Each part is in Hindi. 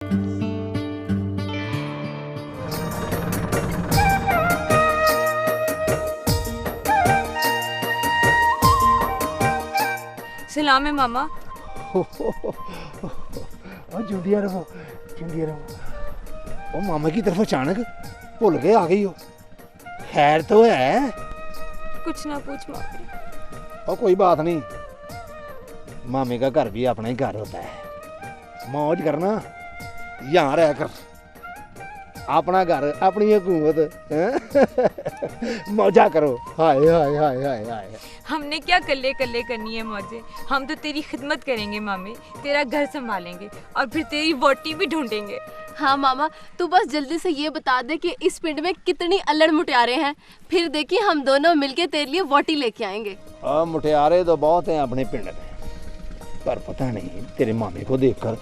सलाम है मामा। जुंदिया रहो, जुंदिया रहो। ओ मामा की तरफ अचानक भूल के आ गई हो। खैर तो है? कुछ ना पूछ मामी। और कोई बात नहीं, मामे का घर भी अपना ही घर होता है। मौज करना, यहाँ रह कर। अपना घर, अपनी हुकूमत, मौजा करो। हाय हाय हाय हाय हाय। हमने क्या कल्ले कल्ले करनी है मौजे। हम तो तेरी खिदमत करेंगे मामे, तेरा घर संभालेंगे और फिर तेरी वोटी भी ढूंढेंगे। हाँ मामा, तू बस जल्दी से ये बता दे कि इस पिंड में कितनी अल्लड़ मुटियारे हैं, फिर देखिए हम दोनों मिलके तेरे लिए वोटी लेके आएंगे। मुटियारे तो बहुत हैं अपने पिंड में, पर पता नहीं तेरे मामे को देखकर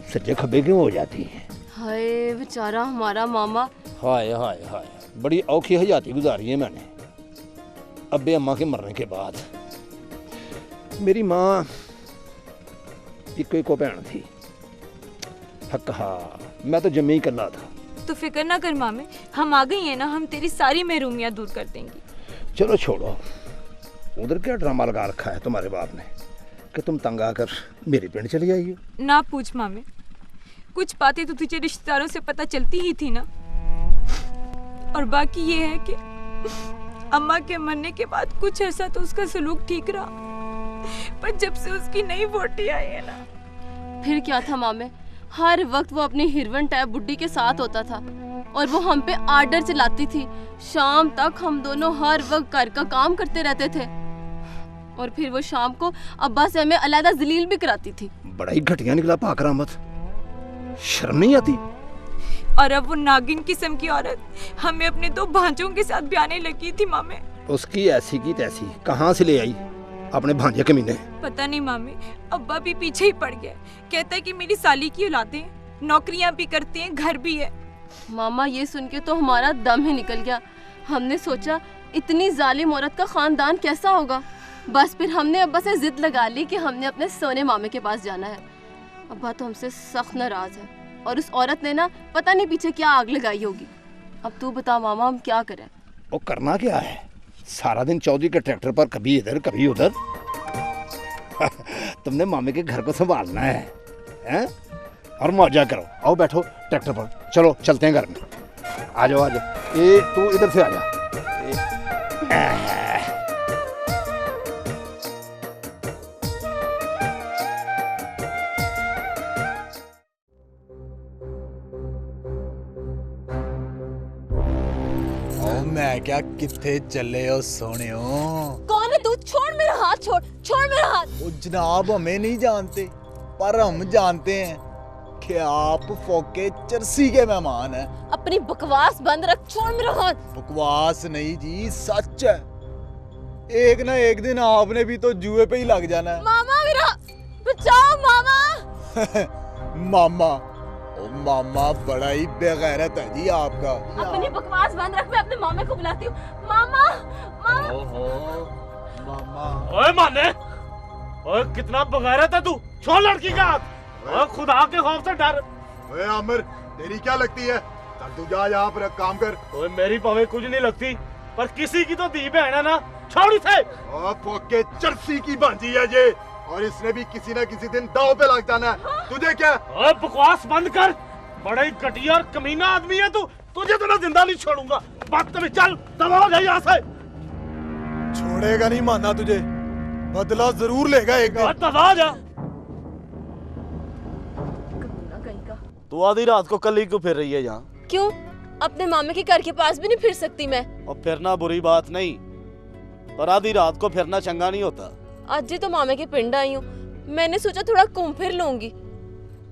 सज्जे खब्बे क्यों हो जाती है। हाय बेचारा हमारा मामा। हाय हाय हाय, बड़ी औखी हयाती गुजारी है मैंने अब्बे अम्मा के मरने के बाद। मेरी माँ इको भैन थी, हक्का मैं तो जम्मे ही कल्ला था। तो फिक्र ना कर मामे, हम आ गई हैं ना, हम तेरी सारी महरूमियाँ दूर कर देंगी। चलो छोड़ो, उधर क्या ड्रामा लगा रखा है तुम्हारे बाप ने कि तुम तंग आकर मेरे पिंड चली आई हो। ना पूछ मामे, कुछ बातें तो तुझे रिश्तेदारों से पता चलती ही थी ना। और बाकी ये है कि अम्मा के मरने के बाद कुछ ऐसा तो उसका सलूक ठीक रहा, पर जब से उसकी नई वोटी आई है ना। फिर क्या था मामे, हर वक्त वो अपनी हिरवन टाइप बुड्ढी के साथ होता था और वो हम पे आर्डर चलाती थी। शाम तक हम दोनों हर वक्त घर का काम करते रहते थे और फिर वो शाम को अब्बा से हमें अलहदा जलील भी कराती थी। बड़ा ही घटिया निकला पाकरामत, शर्म नहीं आती। और अब वो नागिन किस्म की औरत हमें अपने दो भांजों के साथ ब्याने लगी थी मामे। उसकी ऐसी की तैसी कहाँ से ले आई अपने भांजे कमीने। पता नहीं मामे, अब्बा भी पीछे ही पड़ गया। कहता है कि मेरी साली की औलादें नौकरियां भी करती हैं, घर भी है। मामा ये सुन के तो हमारा दम ही निकल गया। हमने सोचा इतनी जालिम औरत का खानदान कैसा होगा। बस फिर हमने अब्बा से जिद लगा ली कि हमने अपने सोने मामे के पास जाना है। अब्बा तो हमसे सख्त नाराज है और उस औरत ने ना पता नहीं पीछे क्या आग लगाई होगी। अब तू बता मामा, हम क्या करें? वो करना क्या है, सारा दिन चौधरी के ट्रैक्टर पर कभी इधर कभी उधर। तुमने मामे के घर को संभालना है, हैं? और मौजा करो। आओ बैठो ट्रैक्टर पर, चलो चलते हैं घर में। आ जाओ आ जाओ। ये तू इधर से आ जा। मैं क्या किथे चले हो सोने हो? कौन है तू? छोड़ मेरा हाथ, छोड़ मेरा हाथ। वो जनाब हमें नहीं जानते, पर हम जानते हैं कि आप फोके चरसी के मेहमान हैं। अपनी बकवास बंद रख, छोड़ मेरा हाथ। बकवास नहीं जी, सच है। एक ना एक दिन आपने भी तो जुए पे ही लग जाना है। मामा मेरा बचाओ मामा। मामा, ओ मामा बड़ा ही बेगैरत है जी आपका। अपनी बकवास बंद रख, मैं अपने मामे को बुलाती हूँ। मामा, मामा। ओहो मामा। ओए माने, ओए कितना बगैरत है तू, छोड़ लड़की का हाथ। ओए खुदा के खौफ से डर। ओए आमिर, तेरी क्या लगती है? चल तू जा यहाँ पर काम कर। ओए मेरी पवे कुछ नहीं लगती, पर किसी की तो दी बहन है ना, छोड़ इसे। ओ फोके चरसी की भांजी है ये, और इसने भी किसी न किसी दिन दांव पे लग जाना है। तुझे क्या? ओए बकवास बंद कर, बड़ा ही घटिया और कमीना आदमी है तू। तुझे तो मैं जिंदा नहीं छोड़ूंगा। बदतमीज, चल दबा हो जा यहाँ से। छोड़ेगा नहीं माना तुझे, बदला जरूर लेगा एक दिन। दबा जा। तू आधी रात को कल ही क्यों फिर रही है यहाँ? क्यों? अपने मामे के घर के पास भी नहीं फिर सकती मैं? और फिरना बुरी बात नहीं, पर आधी रात को फिरना चंगा नहीं होता। आज ही तो मामे के पिंड आई हूँ, मैंने सोचा थोड़ा घूम फिर लूंगी।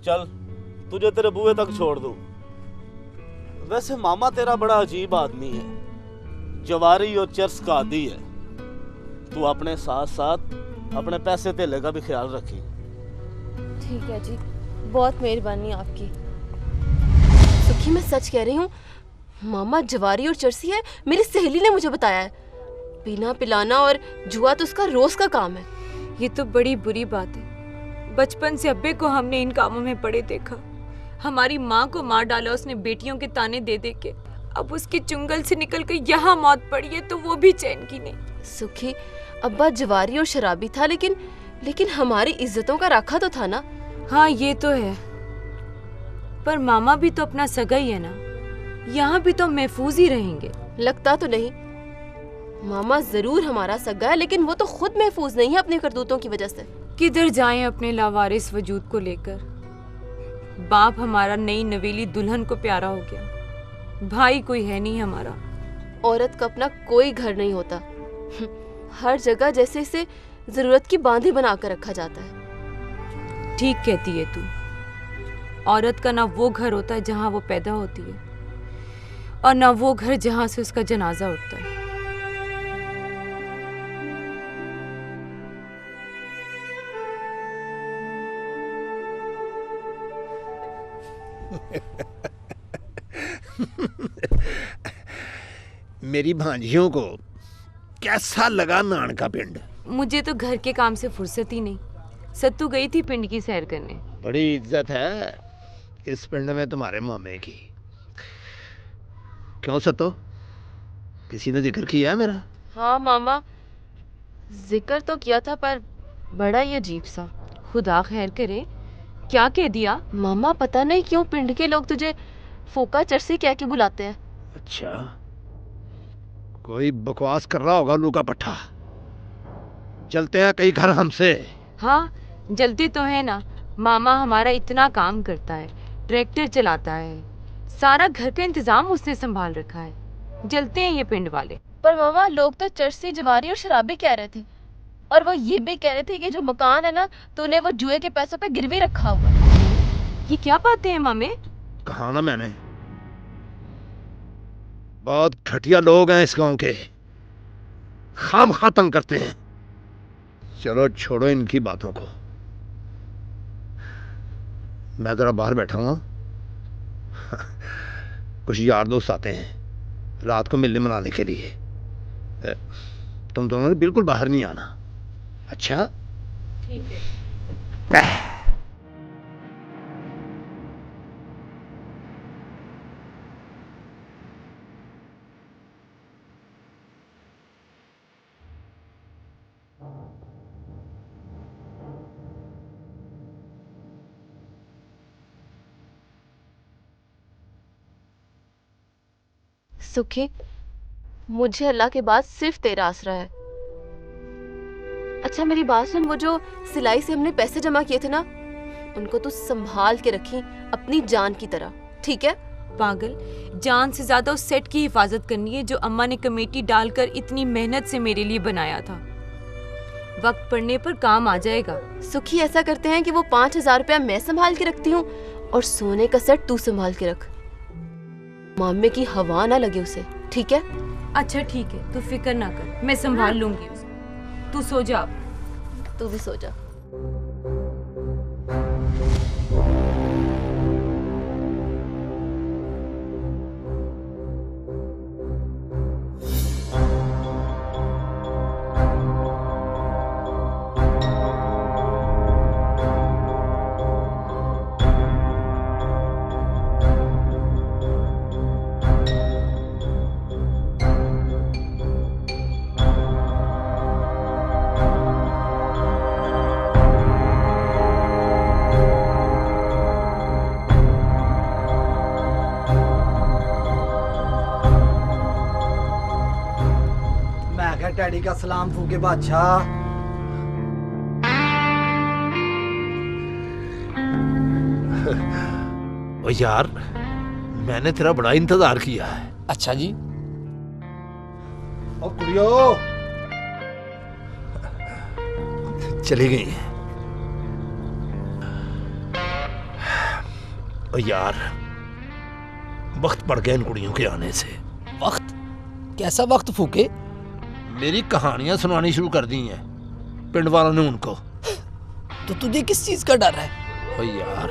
चल तुझे तेरे बुए तक छोड़ दूं। वैसे मामा तेरा बड़ा अजीब आदमी है, जवारी और चर्स का आदी है। तू अपने साथ साथ अपने पैसे तेले का भी ख्याल रखी। ठीक है जी, बहुत मेहरबानी आपकी। सुखी मैं सच कह रही हूँ, मामा जवारी और चरसी है, मेरी सहेली ने मुझे बताया है। पीना पिलाना और जुआ तो उसका रोज का काम है। ये तो बड़ी बुरी बात है, बचपन से अब्बे को हमने इन कामों में पड़े देखा। हमारी माँ को मार डाला उसने बेटियों के ताने दे दे के। अब उसके चुंगल से निकल कर यहाँ मौत पड़ी है तो वो भी चैन की नहीं। सुखी, अब्बा जवारी और शराबी था, लेकिन हमारी इज्जतों का राखा तो था ना। हाँ ये तो है, पर मामा भी तो अपना सगा ही है ना, यहाँ भी तो महफूज ही रहेंगे। लगता तो नहीं। मामा जरूर हमारा सगा है, लेकिन वो तो खुद महफूज नहीं है अपनी करतूतों की वजह से। किधर जाएं अपने लावारिस वजूद को लेकर। बाप हमारा नई नवेली दुल्हन को प्यारा हो गया, भाई कोई है नहीं हमारा। औरत का अपना कोई घर नहीं होता, हर जगह जैसे इसे जरूरत की बांधी बनाकर रखा जाता है। ठीक कहती है तू, औरत का ना वो घर होता है जहाँ वो पैदा होती है, और ना वो घर जहाँ से उसका जनाजा उठता है। मेरी भांजियों को कैसा लगा नान का पिंड? मुझे तो घर के काम से फुर्सत ही नहीं। सत्तू गई थी पिंड की सैर करने। बड़ी इज्जत है इस पिंड में तुम्हारे मामे की। क्यों सत्तो, किसी ने जिक्र किया है मेरा? हाँ मामा, जिक्र तो किया था, पर बड़ा ही अजीब सा। खुदा खैर करे, क्या कह दिया? मामा पता नहीं क्यों पिंड के लोग तुझे फोका चरसी कह के बुलाते हैं। अच्छा, कोई बकवास कर रहा होगा लूका पट्टा। चलते हैं कई घर हमसे। हाँ जल्दी तो है ना, मामा हमारा इतना काम करता है, ट्रैक्टर चलाता है, सारा घर का इंतजाम उसने संभाल रखा है। जलते हैं ये पिंड वाले। पर मामा लोग तो चरसी, जवारी और शराबी कह रहे थे, और वो ये भी कह रहे थे कि जो मकान है ना, तूने वो जुए के पैसों पे गिरवी रखा हुआ। ये क्या बातें हैं मामे? कहा ना मैंने, बहुत घटिया लोग हैं इस गांव के, खामखा तंग करते हैं। चलो छोड़ो इनकी बातों को, मैं जरा बाहर बैठा हूँ। कुछ यार दोस्त आते हैं रात को मिलने मनाने के लिए। तुम दोनों ने बिल्कुल बाहर नहीं आना। अच्छा ठीक है। सुखी, मुझे अल्लाह के बाद सिर्फ तेरा आसरा है। अच्छा मेरी बात सुन, वो जो सिलाई से हमने पैसे जमा किए थे ना, उनको तू संभाल के रखी अपनी जान की तरह, ठीक है? पागल, जान से ज्यादा उस सेट की हिफाजत करनी है जो अम्मा ने कमेटी डालकर इतनी मेहनत से मेरे लिए बनाया था। वक्त पड़ने पर काम आ जाएगा। सुखी, ऐसा करते हैं कि वो 5,000 रुपया मैं संभाल के रखती हूँ और सोने का सेट तू संभाल के रख। मामे की हवा ना लगे उसे, ठीक है? अच्छा ठीक है, तू फिक्र ना कर, मैं संभाल लूंगी उसे। तू सो जा। तू भी सो जा। डैडी का सलाम फूके बादशाह। ओ यार, मैंने तेरा बड़ा इंतजार किया है। अच्छा जी। ओ कुड़ियो, चली गई हैं। ओ यार, वक्त पड़ गया इन कुड़ियों के आने से। वक्त? कैसा वक्त फूके? मेरी कहानियां सुनानी शुरू कर दी हैं पिंड वालों ने उनको। तो तुझे किस चीज का डर है? ओ यार,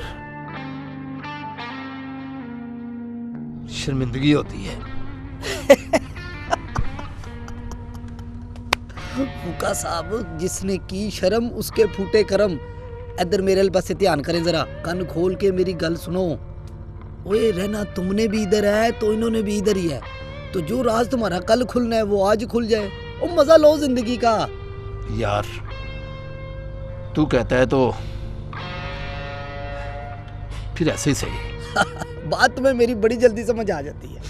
शर्मिंदगी होती है। फूका साहब, जिसने की शर्म उसके फूटे करम। इधर मेरे पास ध्यान करें जरा, कान खोल के मेरी गल सुनो। ओए रहना तुमने भी इधर है तो इन्होंने भी इधर ही है, तो जो राज तुम्हारा कल खुलना है वो आज खुल जाए और मजा लो जिंदगी का। यार तू कहता है तो फिर ऐसे ही सही। बात तुम्हें मेरी बड़ी जल्दी समझ आ जाती है।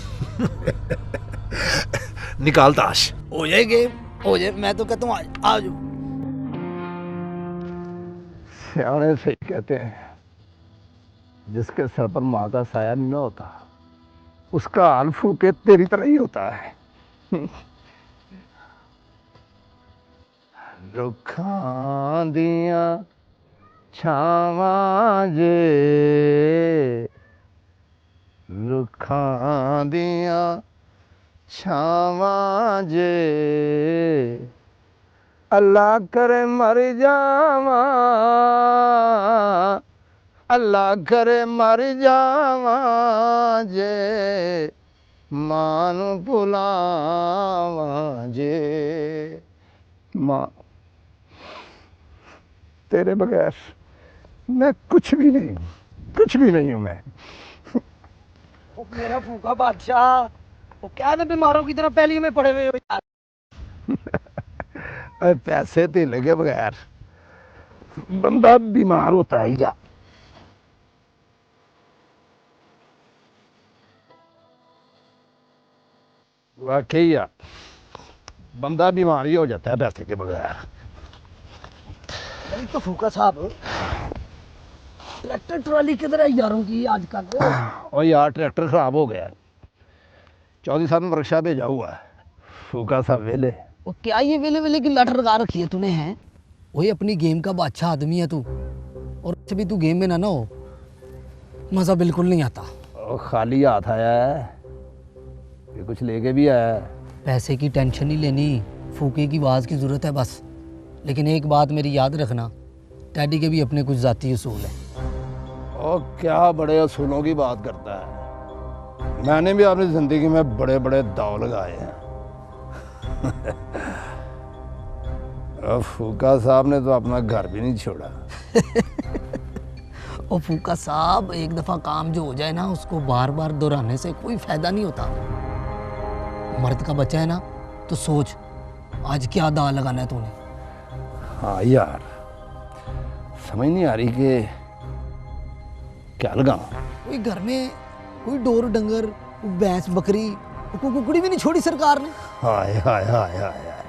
निकाल ताश। हो जाए गेम, हो जाए। मैं तो कहता हूँ आ जाओ। सियाने सही कहते हैं, जिसके सर पर माँ का साया नहीं होता उसका हाल फूके तेरी तरह ही होता है। रुखां दियां छावां जे, रुखां दियां छावां जे, अल्लाह करे मर जावां, अल्लाह करे मर जावां जे, मां नूं भुलावां जे। मां तेरे बगैर मैं कुछ भी नहीं, कुछ भी नहीं हूं मैं। ओ मेरा फूका बादशाह, वो क्या ना बीमारों की तरह पहली में पड़े हुए हो यार। अरे पैसे धेले के बगैर बंदा बीमार होता है या। वाकई यार बंदा बीमार ही हो जाता है पैसे के बगैर। तो फूका साहब, ट्रैक्टर ट्रॉली किधर है यारों की आजकल? और यार ट्रैक्टर खराब हो गया, 14 साल में वर्कशॉप भेजा हुआ है। फूका साहब वेले। वो क्या ये वेले वेले की लट लगा रखी है तूने? हैं वही अपनी गेम का बादशाह आदमी है तू, और अच्छा भी तू गेम में ना हो मजा बिल्कुल नहीं आता। और खाली हाथ आया है, ये कुछ लेके भी आया है। पैसे की टेंशन नहीं लेनी, फूके की आवाज़ की ज़रूरत है बस। लेकिन एक बात मेरी याद रखना, टैडी के भी अपने कुछ ज़ाती उसूल हैं। और क्या बड़े असूलों की बात करता है, मैंने भी अपनी ज़िंदगी में बड़े बड़े दाव लगाए हैं। और फूका साहब ने तो अपना घर भी नहीं छोड़ा। और फूका साहब, एक दफ़ा काम जो हो जाए ना उसको बार बार दोहराने से कोई फ़ायदा नहीं होता। मर्द का बच्चा है ना, तो सोच आज क्या दाव लगाना है तूने। हाँ यार समझ नहीं आ रही कि क्या लगाऊं। कोई घर में कोई डोर डंगर, कोई भैंस बकरी, कोई कुकड़ी भी नहीं छोड़ी सरकार ने। हाय हाय हाय हाय हाय।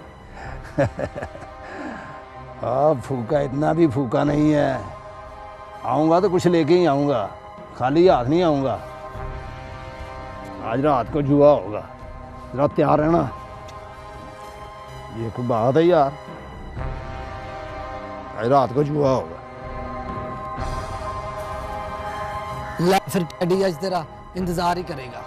फूका इतना भी फूका नहीं है, आऊँगा तो कुछ लेके ही आऊँगा, खाली हाथ नहीं आऊँगा। आज रात को जुआ होगा, जरा तैयार रहना। ये कोई बात है यार, आज रात को जुआ होगा। ले फिर टैडी आज तेरा इंतजार ही करेगा।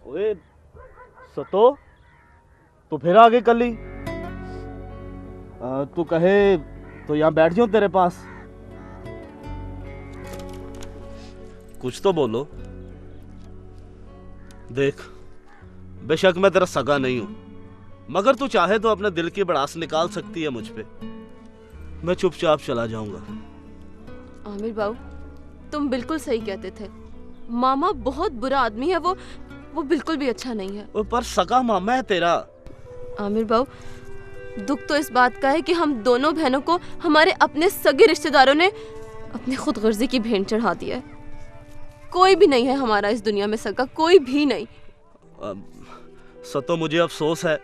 ओए सतो, तू फिर आगे कल ही तू कहे तो यहाँ बैठ जाऊं तेरे पास, कुछ तो बोलो। देख बेशक मैं तेरा सगा नहीं हूं, मगर तू चाहे तो अपने दिल की भड़ास निकाल सकती है मुझ पे। मैं चुपचाप चला जाऊंगा। आमिर बाबू, तुम बिल्कुल सही कहते थे। मामा बहुत बुरा आदमी है, वो बिल्कुल भी अच्छा नहीं है। पर सगा मामा है तेरा। आमिर बाबू, दुख तो इस बात का है कि हम दोनों बहनों को हमारे अपने सगे रिश्तेदारों ने अपनी खुदगर्जी की भेंट चढ़ा दिया है। कोई भी नहीं है हमारा इस दुनिया में सगा, कोई भी नहीं। सतो, मुझे अफसोस है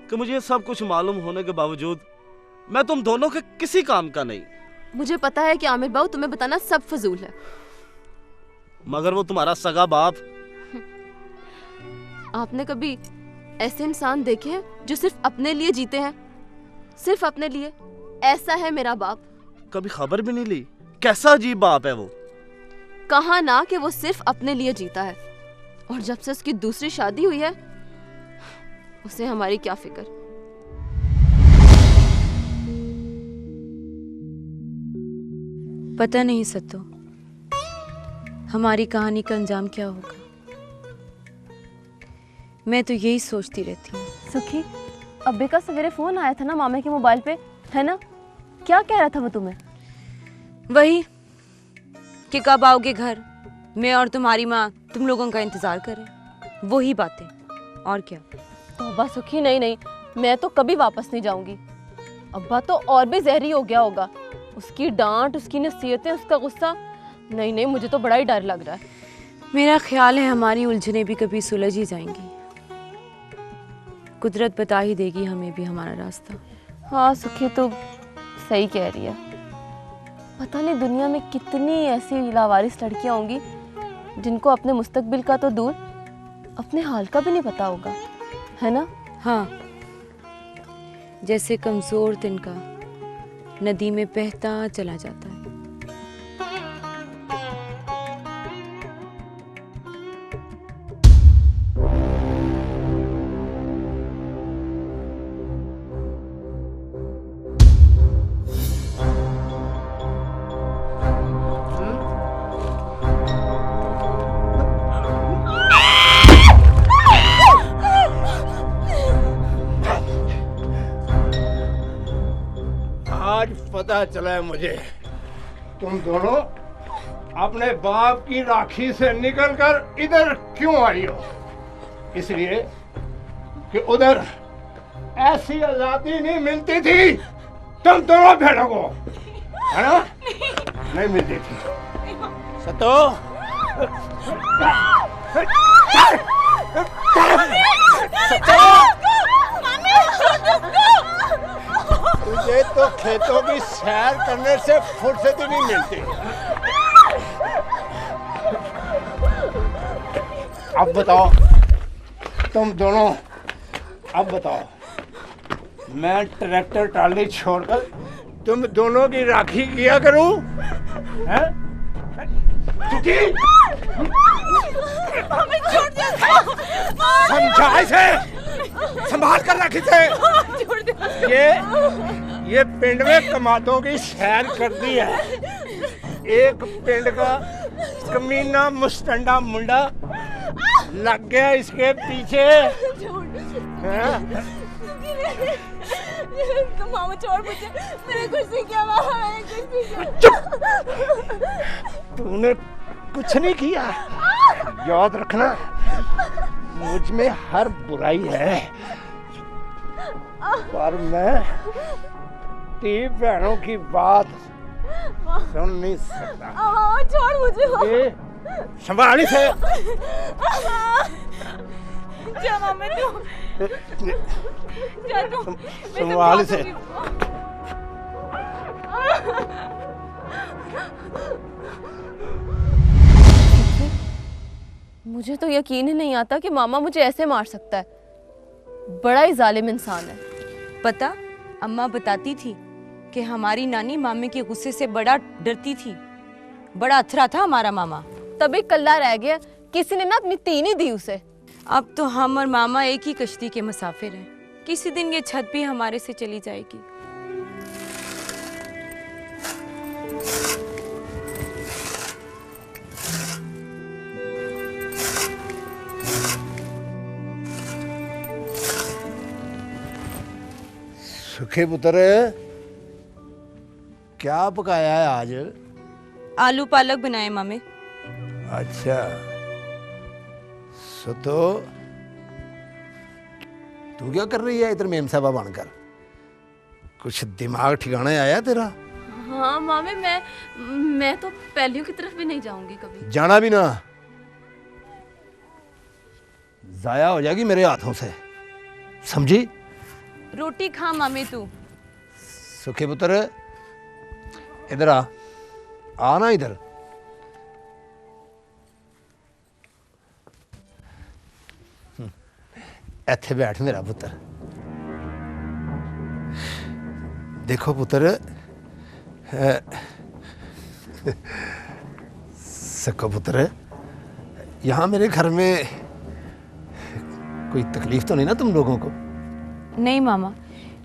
कि मुझे सब कुछ मालूम होने के बावजूद मैं तुम दोनों के किसी काम का नहीं। मुझे पता है कि आमिर बाबू तुम्हें बताना सब फजूल है, मगर वो तुम्हारा सगा बाप। आपने कभी ऐसे इंसान देखे हैं जो सिर्फ अपने लिए जीते हैं, सिर्फ अपने लिए? ऐसा है मेरा बाप। कभी खबर भी नहीं ली? कैसा अजीब बाप है वो। कहा ना कि वो सिर्फ अपने लिए जीता है, और जब से उसकी दूसरी शादी हुई है उसे हमारी क्या फिक्र। पता नहीं सतो, हमारी कहानी का अंजाम क्या होगा। मैं तो यही सोचती रहती हूँ। सुखी, अब्बे का सवेरे फोन आया था ना मामे के मोबाइल पे, है ना? क्या कह रहा था वो तुम्हें? वही कि कब आओगे घर, मैं और तुम्हारी माँ तुम लोगों का इंतजार करें, वही बातें और क्या। तौबा सुखी, नहीं नहीं, मैं तो कभी वापस नहीं जाऊंगी। अब्बा तो और भी जहरी हो गया होगा, उसकी डांट, उसकी नसीहतें, उसका गुस्सा, नहीं नहीं, मुझे तो बड़ा ही डर लग रहा है। मेरा ख्याल है हमारी उलझनें भी कभी सुलझ ही जाएंगी, कुदरत बता ही देगी हमें भी हमारा रास्ता। हाँ सुखी तो सही कह रही है। पता नहीं दुनिया में कितनी ऐसी लावारिस लड़कियां होंगी जिनको अपने मुस्तकबिल का तो दूर, अपने हाल का भी नहीं पता होगा, है ना? हाँ, जैसे कमजोर तिनका नदी में बहता चला जाता है। आज पता चला है मुझे, तुम दोनों अपने बाप की राखी से निकलकर इधर क्यों आई हो। इसलिए कि उधर ऐसी आजादी नहीं मिलती थी तुम दोनों भेड़ों को, है ना? नहीं मिलती थी। सतो तुझे तो खेतों की सैर करने से फुर्सत ही नहीं मिलती। अब बताओ तुम दोनों, अब बताओ, मैं ट्रैक्टर ट्राली छोड़कर तुम दोनों की राखी किया करूं? हैं? समझा इसे, संभाल कर राखी से। ये पिंड में कमातों की सैर कर दी है। एक पिंड का कमीना मुस्टंडा मुंडा लग गया इसके पीछे। मामा छोड़ मुझे, मैंने कुछ नहीं किया मामा, मैंने कुछ नहीं किया। तूने कुछ नहीं किया, याद रखना, मुझ में हर बुराई है, पर मैं तीन बहनों की बात सुन नहीं सकता। छोड़ मुझे। ये संभाली से। जा मामा तू, जा तू, संभाली से। मुझे तो यकीन ही नहीं आता कि मामा मुझे ऐसे मार सकता है। बड़ा ही जालिम इंसान है। पता, अम्मा बताती थी कि हमारी नानी मामे के गुस्से से बड़ा डरती थी, बड़ा अथरा था हमारा मामा। तभी कल्ला रह गया, किसी ने ना अपनी तीन ही दी उसे। अब तो हम और मामा एक ही कश्ती के मुसाफिर हैं, किसी दिन ये छत भी हमारे से चली जाएगी। सुखे पुत्र, क्या पकाया है आज? आलू पालक बनाए मामे। अच्छा, सो तो तू क्या कर रही है इधर मेम साहबा बनकर? कुछ दिमाग ठिकाने आया तेरा? हाँ मामे, मैं तो पहलियों की तरफ भी नहीं जाऊंगी कभी। जाना भी ना, जाया हो जाएगी मेरे हाथों से, समझी? रोटी खा मामे तू। सुखे पुत्र, इधर आ ना इधर। ਇੱਥੇ बैठ मेरा पुत्र। देखो पुत्र, सको पुत्र, यहाँ मेरे घर में कोई तकलीफ तो नहीं ना तुम लोगों को? नहीं मामा,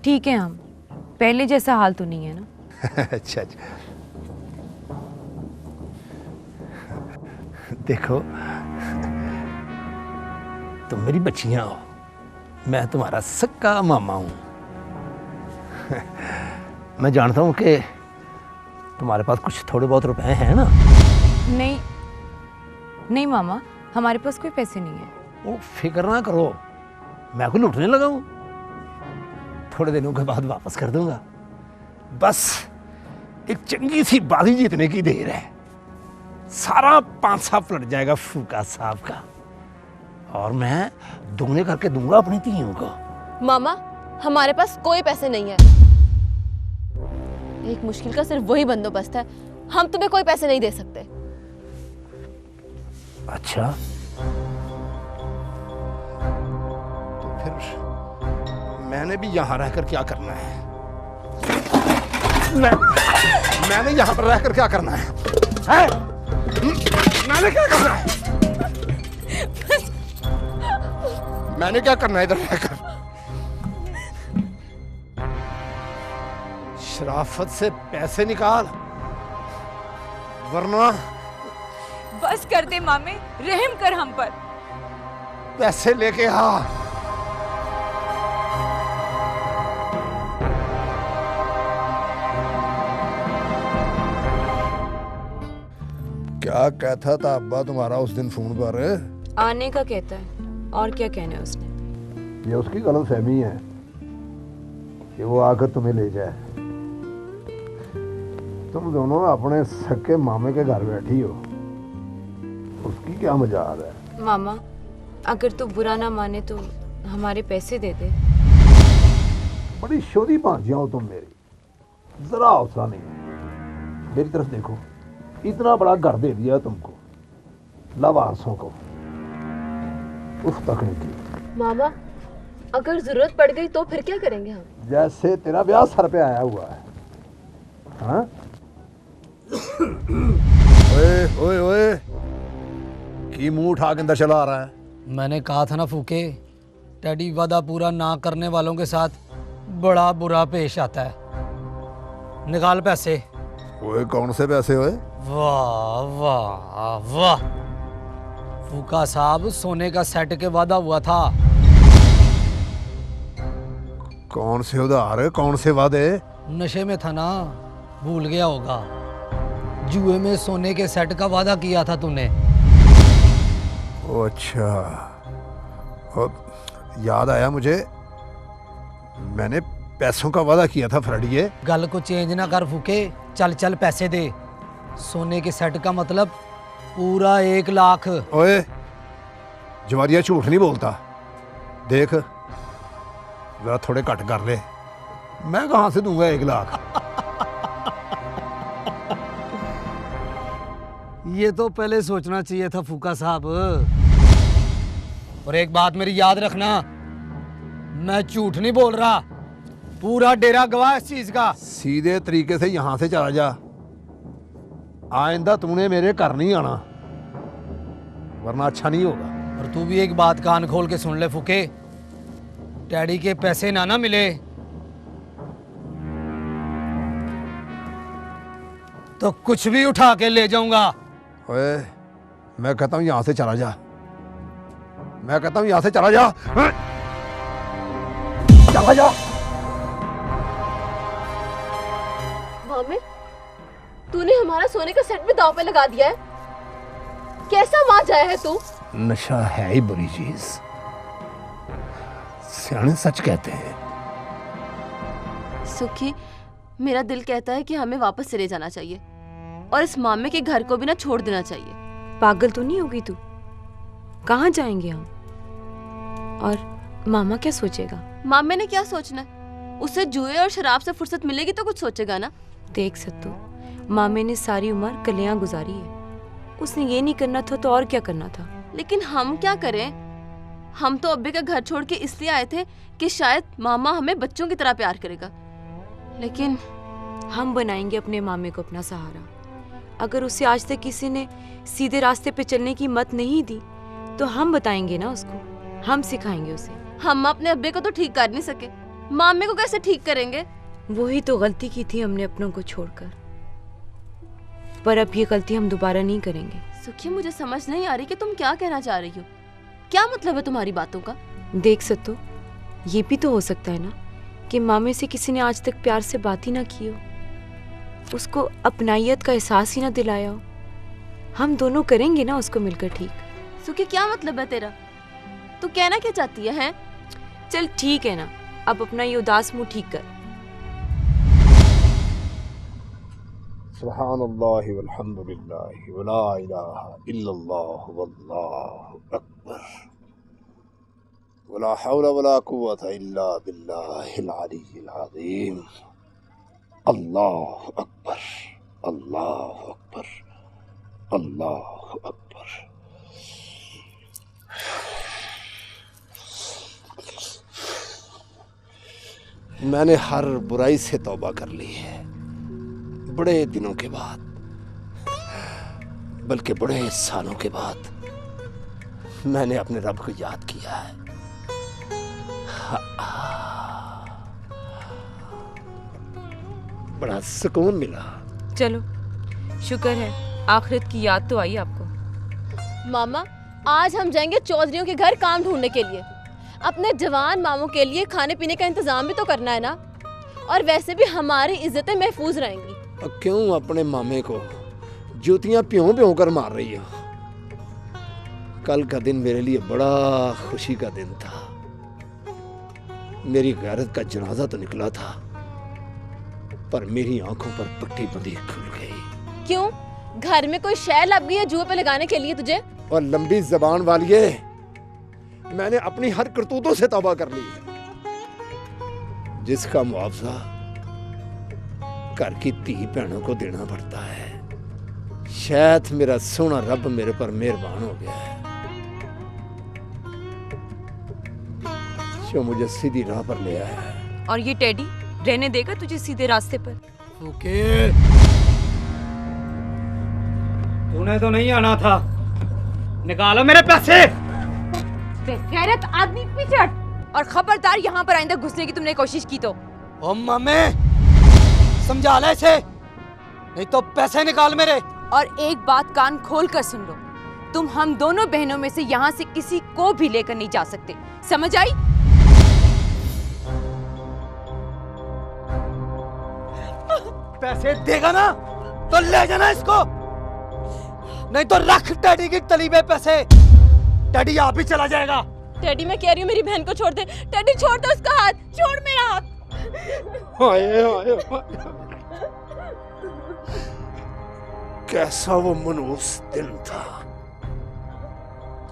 ठीक है, हम पहले जैसा हाल तो नहीं है ना। अच्छा अच्छा, देखो तुम मेरी बच्चियां हो, मैं तुम्हारा सक्का मामा हूँ। मैं जानता हूँ कि तुम्हारे पास कुछ थोड़े बहुत रुपए हैं ना? नहीं नहीं मामा, हमारे पास कोई पैसे नहीं है। वो फिक्र ना करो, मैं को लूटने लगा हूँ। थोड़े दिनों के बाद वापस कर दूंगा। बस एक चंगी सी बाजी जीतने की देर है। सारा पांसा पलट जाएगा फूका साहब का, और मैं दुगने करके दूंगा अपनी तीयों को। मामा, हमारे पास कोई पैसे नहीं है। एक मुश्किल का सिर्फ वही बंदोबस्त है, हम तुम्हें कोई पैसे नहीं दे सकते। अच्छा, तो फिर मैंने भी यहाँ रहकर क्या करना है? मैंने यहाँ पर रहकर क्या करना है? मैंने क्या करना है? मैंने क्या करना है इधर रहकर? शराफत से पैसे निकाल, वरना बस कर दे मामे, रहम कर हम पर। पैसे लेके आ। क्या कहता था अब्बा तुम्हारा उस दिन फोन पर? आने का कहता है, और क्या कहना है उसने? ये उसकी गलतफहमी है कि वो आकर तुम्हें ले जाए। तुम दोनों अपने सके मामे के घर बैठी हो, उसकी क्या मजाल है? मामा, अगर तू बुरा ना माने तो हमारे पैसे दे दे। बड़ी शोधी भांजियां हो तुम मेरी, जरा हौसला नहीं। मेरी तरफ देखो, इतना बड़ा घर दे दिया तुमको, लवारसों को, उफ तक नहीं की। मामा, अगर जरूरत पड़ गई तो फिर क्या करेंगे हम? जैसे तेरा ब्याह सर पे आया हुआ है। हाँ? ओए ओए ओए, की मुंह उठा के अंदर चला आ रहा है? मैंने कहा था ना फूके, टैडी वादा पूरा ना करने वालों के साथ बड़ा बुरा पेश आता है। निकाल पैसे। ओए कौन से पैसे ओए? वाह वाह वाह, फूका साहब सोने का सेट के वादा हुआ था। कौन से उधार, कौन से वादे? नशे में था ना, भूल गया होगा। जुए में सोने के सेट का वादा किया था तूने। ओ अच्छा, और याद आया मुझे, मैंने पैसों का वादा किया था फ्रेडिये। गल को चेंज ना कर फूके, चल चल पैसे दे। सोने के सेट का मतलब पूरा 1 लाख। ओए जवारिया झूठ नहीं बोलता, देख जरा थोड़े कट कर ले, मैं कहां से दूंगा 1 लाख? ये तो पहले सोचना चाहिए था फूका साहब। और एक बात मेरी याद रखना, मैं झूठ नहीं बोल रहा, पूरा डेरा गवाह इस चीज का। सीधे तरीके से यहां से चला जा, आइंदा तूने मेरे घर नहीं आना, वरना अच्छा नहीं होगा। और तू भी एक बात कान खोल के सुन ले फूके, डैडी के पैसे ना मिले तो कुछ भी उठा के ले जाऊंगा। ओए मैं कहता हूं यहां से चला जा, मैं कहता हूं यहां से चला जा, चला जा। मामे, तूने हमारा सोने का सेट भी दांव पे लगा दिया है। कैसा मां जाया है तू? नशा है ही बुरी चीज, सियाने सच कहते हैं। सुखी, मेरा दिल कहता है कि हमें वापस चले जाना चाहिए और इस मामे के घर को भी ना छोड़ देना चाहिए। पागल तो नहीं होगी तू? कहाँ जाएंगे हम? और मामा क्या सोचेगा? मामे ने क्या सोचना है? उसे जुए और शराब से फुर्सत मिलेगी तो कुछ सोचेगा ना। देख सत्तू, मामे ने सारी उम्र कलियां गुजारी है, उसने ये नहीं करना था तो और क्या करना था? लेकिन हम क्या करें? हम तो अब्बे का घर छोड़ के इसलिए आए थे कि शायद मामा हमें बच्चों की तरह प्यार करेगा, लेकिन हम बनाएंगे अपने मामे को अपना सहारा। अगर उसे आज तक किसी ने सीधे रास्ते पे चलने की मत नहीं दी तो हम बताएंगे ना उसको, हम सिखाएंगे उसे। हम अपने अब्बे को तो ठीक कर नहीं सके, मामे को कैसे ठीक करेंगे? वही तो गलती की थी हमने अपनों को छोड़कर, पर अब ये गलती हम दोबारा नहीं करेंगे। सुखी, मुझे समझ नहीं आ रही कि तुम क्या कहना चाह रही हो। क्या मतलब है तुम्हारी बातों का? देख सत्तू, ये भी तो हो सकता है ना कि मामे से किसी ने आज तक प्यार से बात ही ना की हो, उसको अपनाइयत का एहसास ही ना दिलाया हो। हम दोनों करेंगे ना उसको मिलकर ठीक। सुखी, क्या मतलब है तेरा? तू कहना क्या चाहती है, हैं? चल ठीक है ना, अब अपना ये उदास मुंह ठीक कर। सुब्हानल्लाहि वल्हम्दुलिल्लाहि वला इलाहा इल्लल्लाह वल्लाहु अकबर वला हौला वला कुव्वता इल्ला बिल्लाहिल अलिय्यिल अज़ीम। अल्लाहु अकबर, अल्लाहु अकबर, अल्लाहु अकबर। मैंने हर बुराई से तौबा कर ली है, बड़े दिनों के बाद, बल्कि बड़े सालों के बाद मैंने अपने रब को याद किया है। बड़ा सुकून मिला। चलो शुक्र है आखिरत की याद तो आई आपको। मामा, आज हम जाएंगे चौधरियों के घर काम ढूंढने के लिए। अपने जवान मामों के लिए खाने पीने का इंतजाम भी तो करना है ना, और वैसे भी हमारी इज्जतें महफूज रहेंगी। अब क्यों अपने मामे को जूतियां प्यों प्यों कर मार रही हो? कल का दिन मेरे लिए बड़ा खुशी का दिन था। मेरी गैरत का जनाजा तो निकला था, पर मेरी आंखों पर पट्टी बंधी खुल गई। क्यों? घर में कोई शय लग गई है जुए पे लगाने के लिए तुझे? और लंबी जबान वालिए, मैंने अपनी हर करतूतों से तौबा कर ली है, जिसका मुआवजा घर की धी बहनों को देना पड़ता है। शायद मेरा सोना रब मेरे पर मेहरबान हो गया है, जो मुझे सीधी राह पर ले आया है। और ये टेडी रहने देगा तुझे सीधे रास्ते पर? तूने तो नहीं आना था, निकालो मेरे पैसे। बेगैरत आदमी पीछे हट, और खबरदार यहाँ पर आइंदा घुसने की तुमने कोशिश की तो। ओ मामे, समझा ले इसे, नहीं तो पैसे निकाल मेरे। और एक बात कान खोल कर सुन लो, तुम हम दोनों बहनों में से यहाँ से किसी को भी लेकर नहीं जा सकते, समझ आई? पैसे देगा ना तो ले जाना इसको, नहीं तो रख टैडी की तली में पैसे। टैडी आप ही चला जाएगा। टैडी, मैं कह रही हूँ मेरी बहन को छोड़ दे। टैडी छोड़ दे उसका हाथ, छोड़ मेरा हाथ। हाय हाय हाय, कैसा वो मनहूस दिन था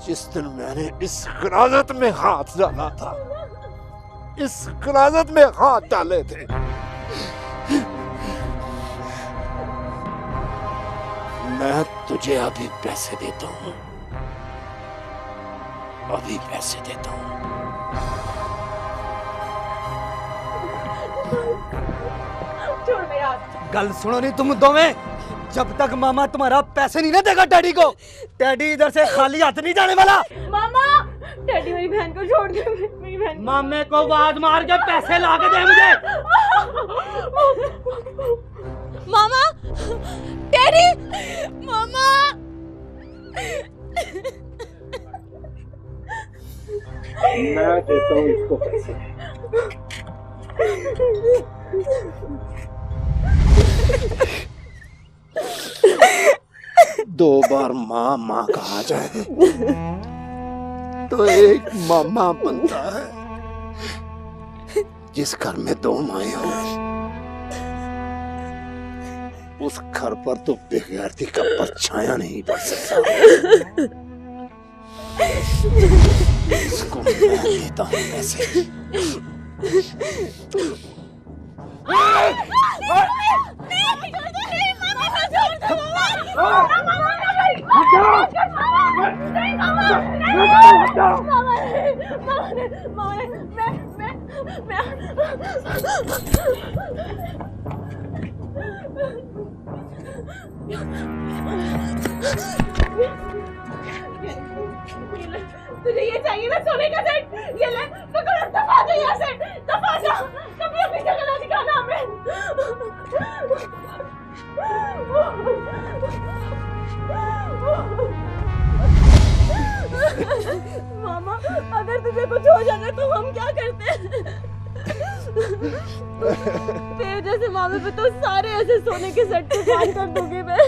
जिस दिन मैंने इस गराजत में हाथ डाला था, इस गराजत में हाथ डाले थे। मैं तुझे अभी पैसे देता हूँ, अभी पैसे देता हूँ। छोड़ मेरा हाथ। गल सुनो नहीं तुम दोवें, जब तक मामा तुम्हारा पैसे नहीं ना देगा टैडी को, टैडी इधर से खाली हाथ नहीं जाने वाला। मामा, टैडी मेरी बहन को छोड़ दे, मेरी बहन। मामे को आवाज मार के पैसे ला के दे मुझे। मामा, टैडी, मामा। मैं देता हूँ इसको पैसे। दो बार माँ माँ कहा जाए तो एक मामा बनता है। जिस घर में दो माएं हो, उस घर पर तो बेगैरती का परछाया नहीं पड़ सकता। इसको मैं देता हूँ पैसे। तुझे ये चाहिए ना सोने का सेट? ये ले, पकड़, दफा जा यहाँ से, दफा जा। कभी अपनी जगह ना दिखाना हमें। मामा, अगर तुझे कुछ हो जाता तो हम क्या करते? तेरे जैसे मामे पे तो सारे ऐसे सोने के सेट पे काम कर दूंगी मैं।